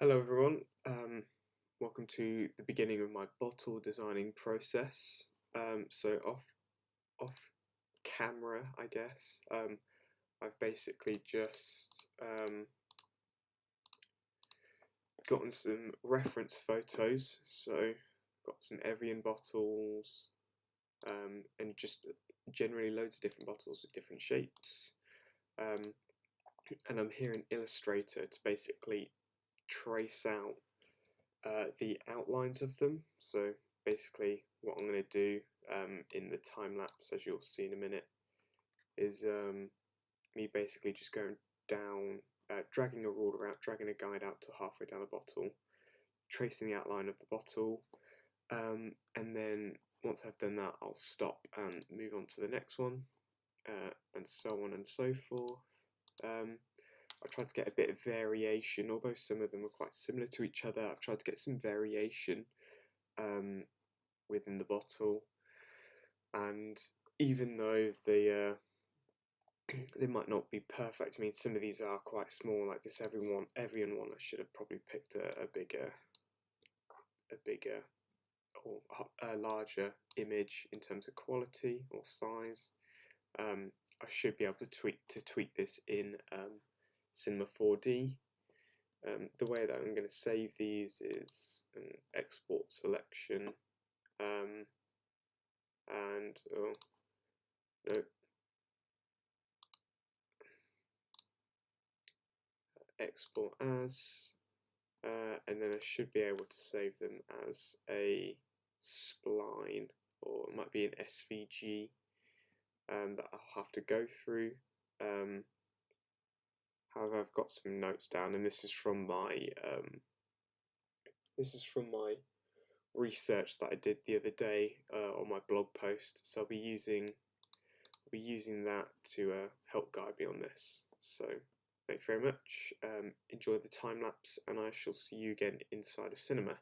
Hello everyone, welcome to the beginning of my bottle designing process. So off camera, I guess, I've basically just gotten some reference photos. So got some Evian bottles, and just generally loads of different bottles with different shapes. And I'm here in Illustrator to basically trace out the outlines of them. So basically what I'm going to do in the time lapse, as you'll see in a minute, is me basically just going down, dragging a ruler out, dragging a guide out to halfway down the bottle, tracing the outline of the bottle, and then once I've done that I'll stop and move on to the next one, and so on and so forth. I tried to get a bit of variation, although some of them are quite similar to each other. I've tried to get some variation within the bottle, and even though they might not be perfect, I mean some of these are quite small, like this Evian one. I should have probably picked a bigger or a larger image in terms of quality or size. I should be able to tweak this in Cinema 4D. The way that I'm going to save these is an export selection, and oh no, export as, and then I should be able to save them as a spline, or it might be an SVG that I'll have to go through. However, I've got some notes down, and this is from my research that I did the other day on my blog post. So I'll be using that to help guide me on this. So thank you very much. Enjoy the time lapse, and I shall see you again inside of cinema.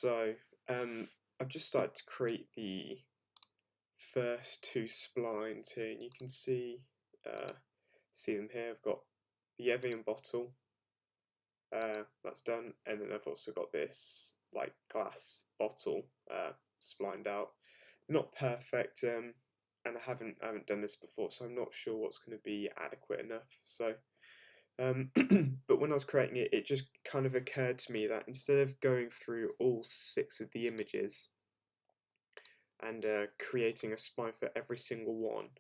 So I've just started to create the first two splines here, and you can see them here. I've got the Evian bottle, that's done, and then I've also got this like glass bottle splined out. Not perfect, and I haven't done this before, so I'm not sure what's going to be adequate enough. So, but when I was creating it, it just kind of occurred to me that instead of going through all 6 of the images and creating a spline for every single one,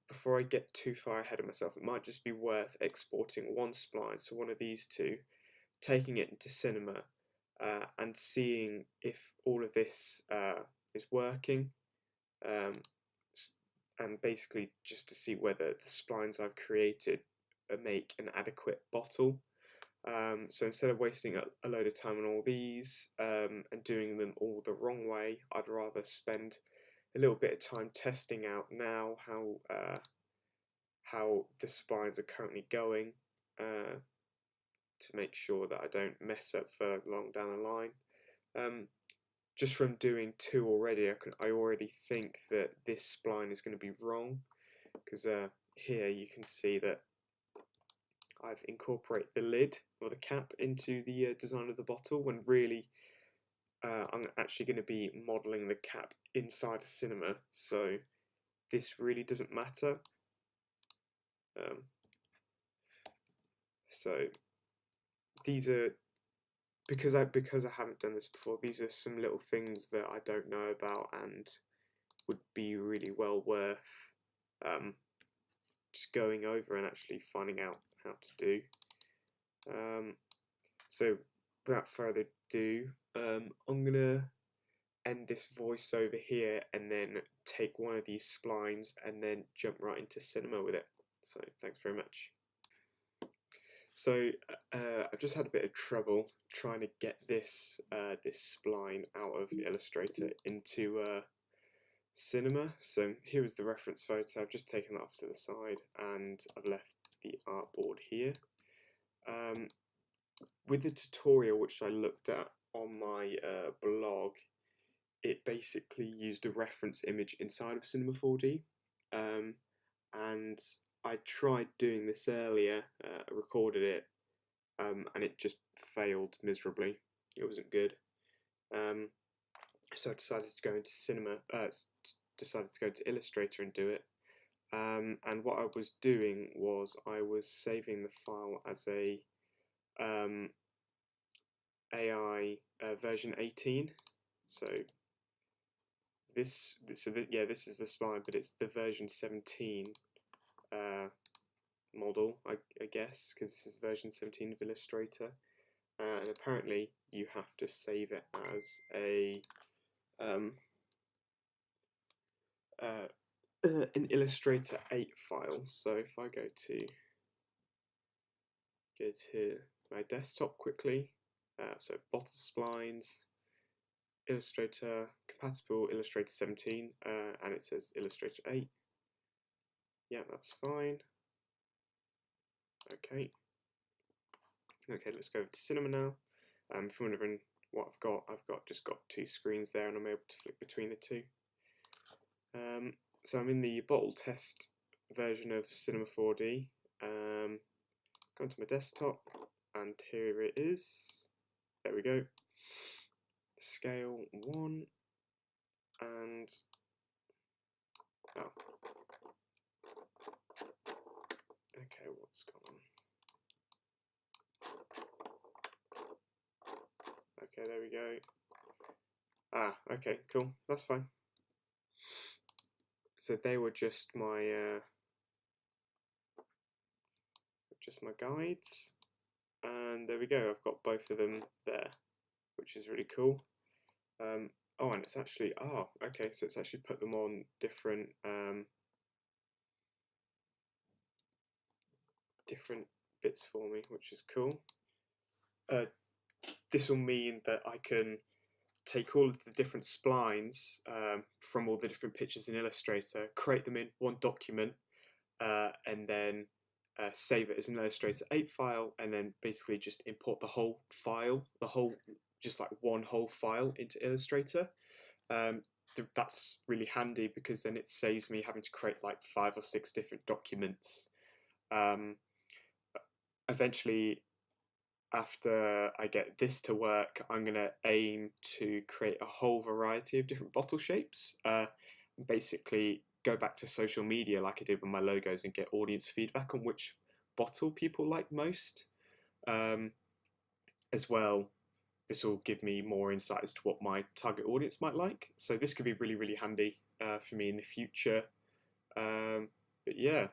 before I get too far ahead of myself, it might just be worth exporting one spline, so one of these two, taking it into cinema, and seeing if all of this is working, and basically just to see whether the splines I've created make an adequate bottle. So instead of wasting a load of time on all these and doing them all the wrong way, I'd rather spend a little bit of time testing out now how the splines are currently going, to make sure that I don't mess up further along down the line. Just from doing 2 already, I already think that this spline is going to be wrong, because here you can see that I've incorporated the lid or the cap into the design of the bottle, when really I'm actually going to be modelling the cap inside a cinema, so this really doesn't matter. So these are, because I haven't done this before, these are some little things that I don't know about and would be really well worth just going over and actually finding out how to do. So without further ado, I'm gonna end this voiceover here and then take one of these splines and then jump right into cinema with it. So thanks very much. So I've just had a bit of trouble trying to get this spline out of Illustrator into cinema. So here is the reference photo. I've just taken that off to the side and I've left the artboard here. With the tutorial which I looked at on my blog, it basically used a reference image inside of Cinema 4D, and I tried doing this earlier, recorded it, and it just failed miserably. It wasn't good. So I decided to go into Illustrator and do it. And what I was doing was I was saving the file as a AI version 18. So this is the spline, but it's the version 17 model, I guess, because this is version 17 of Illustrator. And apparently you have to save it as a an Illustrator 8 file. So if I go to my desktop quickly, so bottle splines, Illustrator compatible, Illustrator 17, and it says Illustrator 8. Yeah, that's fine. Okay, let's go over to cinema now. If you're wondering what I've just got 2 screens there, and I'm able to flick between the 2. So I'm in the bottle test version of Cinema 4D. Go onto my desktop, and here it is. There we go. Scale 1, and okay, what's going on? Okay, there we go. Okay, cool. That's fine. So they were just my guides, and there we go. I've got both of them there, which is really cool. And it's actually okay. So it's actually put them on different bits for me, which is cool. This will mean that I can take all of the different splines from all the different pictures in Illustrator, create them in one document, and then save it as an Illustrator 8 file, and then basically just import the whole file, the whole just like one whole file into Illustrator. That's really handy because then it saves me having to create like 5 or 6 different documents. Eventually, after I get this to work, I'm going to aim to create a whole variety of different bottle shapes. Basically, go back to social media like I did with my logos and get audience feedback on which bottle people like most. As well, this will give me more insight as to what my target audience might like. So this could be really, really handy for me in the future. But yeah.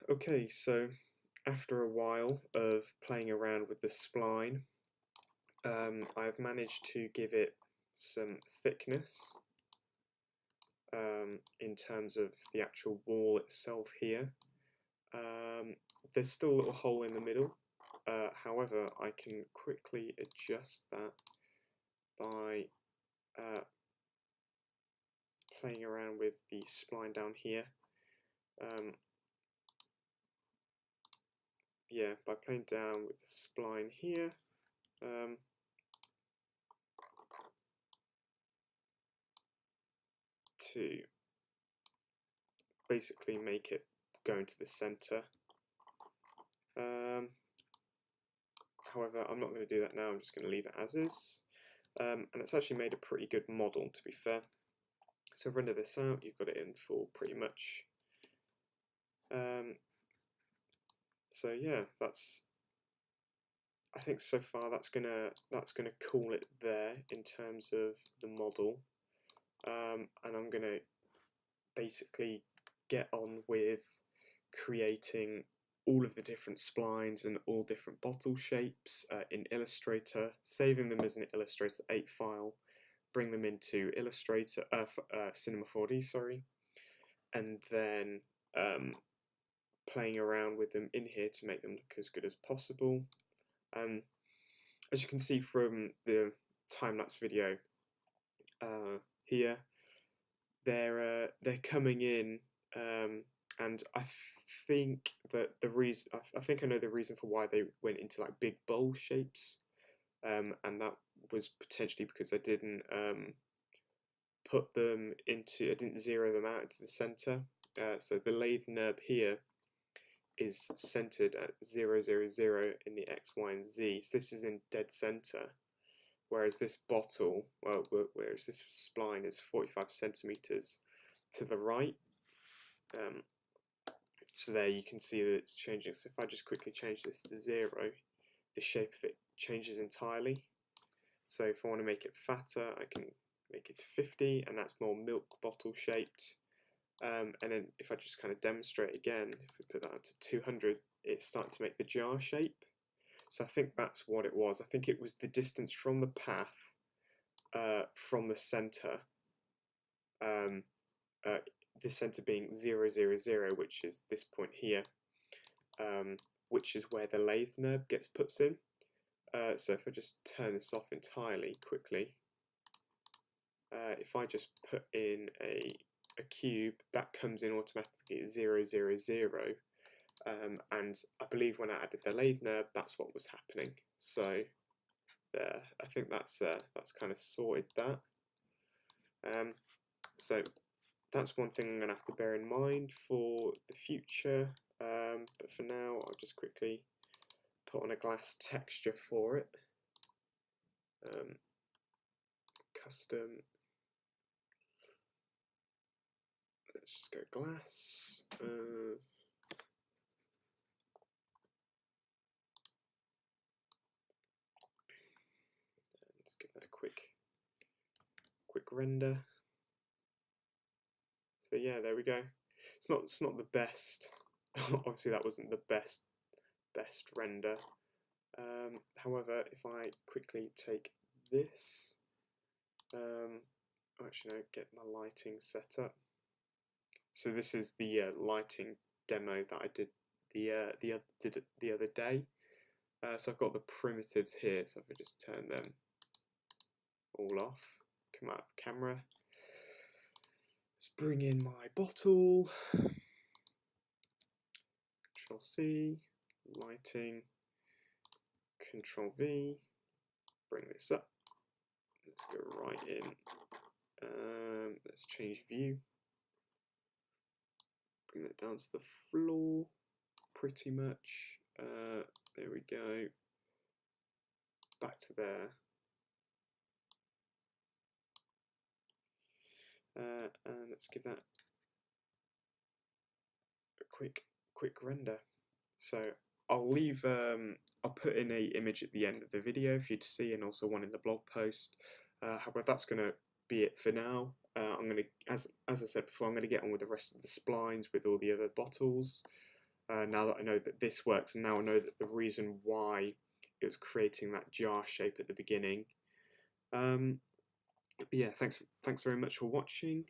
Okay, so after a while of playing around with the spline, I've managed to give it some thickness in terms of the actual wall itself here. There's still a little hole in the middle, however I can quickly adjust that by playing around with the spline down here. Yeah, by playing down with the spline here, to basically make it go into the center. However, I'm not going to do that now, I'm just going to leave it as is. And it's actually made a pretty good model, to be fair. So render this out, you've got it in for pretty much. So yeah, I think so far that's gonna call it there in terms of the model. And I'm gonna basically get on with creating all of the different splines and all different bottle shapes in Illustrator, saving them as an Illustrator 8 file, bring them into Illustrator, Cinema 4D, sorry, and then playing around with them in here to make them look as good as possible. As you can see from the time-lapse video here, they're coming in, and I think that the reason I think I know the reason for why they went into like big bowl shapes, and that was potentially because I didn't I didn't zero them out into the center. So the lathe nub here is centered at 0, 0, 0 in the X, Y, and Z. So this is in dead center, whereas this bottle, whereas this spline is 45 centimeters to the right. So there you can see that it's changing. So if I just quickly change this to 0, the shape of it changes entirely. So if I want to make it fatter, I can make it to 50, and that's more milk bottle shaped. And then if I just kind of demonstrate again, if we put that up to 200, it's starting to make the jar shape. So I think that's what it was. I think it was the distance from the path, from the center, the center being 0, 0, 0, which is this point here, which is where the lathe nub gets put in. So if I just turn this off entirely quickly, if I just put in a cube, that comes in automatically at 0, 0, 0. And I believe when I added the lathe nub, that's what was happening. So there, I think that's kind of sorted that. So that's one thing I'm going to have to bear in mind for the future. But for now, I'll just quickly put on a glass texture for it. Custom. Let's just go glass. Let's give that a quick render. So yeah, there we go. It's not the best. Obviously, that wasn't the best render. However, if I quickly take this, actually no, get my lighting set up. So this is the lighting demo that I did the other day. So I've got the primitives here. So if I just turn them all off, come out of the camera. Let's bring in my bottle. Control C, lighting. Control V. Bring this up. Let's go right in. Let's change view. Bring that down to the floor, pretty much. There we go. Back to there. And let's give that a quick render. So I'll leave. I'll put in a image at the end of the video for you to see, and also one in the blog post. However, that's going to be it for now. I'm going to, as I said before, I'm going to get on with the rest of the splines with all the other bottles. Now that I know that this works, and now I know that the reason why it was creating that jar shape at the beginning. But yeah, thanks very much for watching.